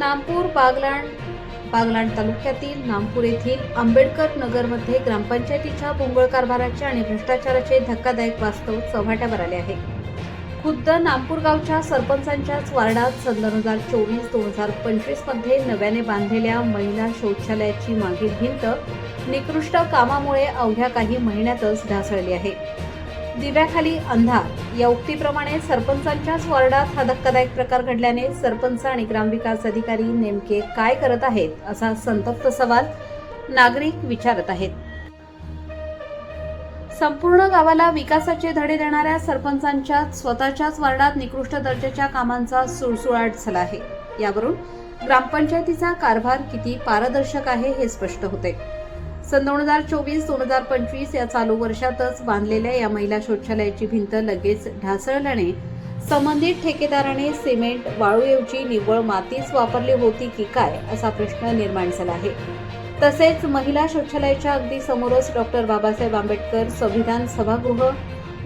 नामपूर बागलाण तालुक्यातील नामपूर येथील आंबेडकर नगरमध्ये ग्रामपंचायतीच्या भोंगळ कारभाराचे आणि भ्रष्टाचाराचे धक्कादायक वास्तव चव्हाट्यावर आले आहे. खुद्द नामपूर गावच्या सरपंचांच्याच वार्डात सन 2024-2025 मध्ये नव्याने बांधलेल्या महिला शौचालयाची मागील भिंत निकृष्ट कामामुळे अवघ्या काही महिन्यातच ढासळली आहे. दिव्याखाली अंधार या उक्तीप्रमाणे सरपंचांच्याच वार्डात हा धक्कादायक प्रकार घडल्याने सरपंच आणि ग्रामविकास अधिकारी नेमके काय करत आहेत असा संतप्त सवाल नागरिक विचारत आहेत. संपूर्ण गावाला विकासाचे धडे देणाऱ्या सरपंचांच्या स्वतःच्याच वार्डात निकृष्ट दर्जाच्या कामांचा सुळसुळाट झाला आहे. यावरून ग्रामपंचायतीचा कारभार किती पारदर्शक आहे हे स्पष्ट होते. सन 2024-2025 या चालू वर्षातच बांधलेल्या या महिला शौचालयाची भिंत लगेच ढासळल्याने संबंधित ठेकेदाराने सिमेंट वाळूऐवजी निव्वळ मातीच वापरली होती की काय असा प्रश्न निर्माण झाला आहे. तसेच महिला शौचालयाच्या अगदी समोरच डॉक्टर बाबासाहेब आंबेडकर संविधान सभागृह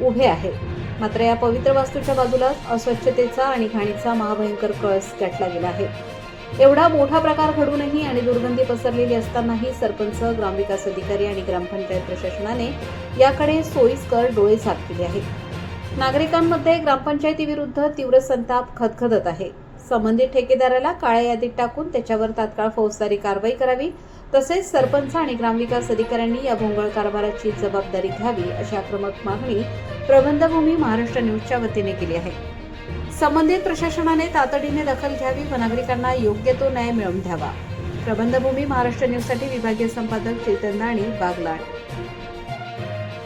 उभे आहे. मात्र या पवित्र वास्तूच्या बाजूलाच अस्वच्छतेचा आणि घाणीचा महाभयंकर कळस गाठला गेला आहे. एवढा मोठा प्रकार घडूनही आणि दुर्गंधी पसरलेली असतानाही सरपंच, ग्रामविकास अधिकारी आणि ग्रामपंचायत प्रशासनाने याकडे सोयीस्कर डोळे झाक केले आहेत. नागरिकांमध्ये ग्रामपंचायतीविरुद्ध तीव्र संताप खदखदत आहे. संबंधित ठेकेदाराला काळ्या यादीत टाकून त्याच्यावर तात्काळ फौजदारी कारवाई करावी, तसेच सरपंच आणि ग्रामविकास अधिकाऱ्यांनी या भोंगळ कारभाराची जबाबदारी घ्यावी अशी आक्रमक मागणी प्रबंधभूमी महाराष्ट्र न्यूजच्या वतीने केली आहे. संबंधित प्रशासनाने तातडीने दखल घ्यावी व नागरिकांना योग्य तो न्याय मिळवून द्यावा. प्रबंधभूमी महाराष्ट्र न्यूजसाठी विभागीय संपादक चेतन दाणी, बागलाण.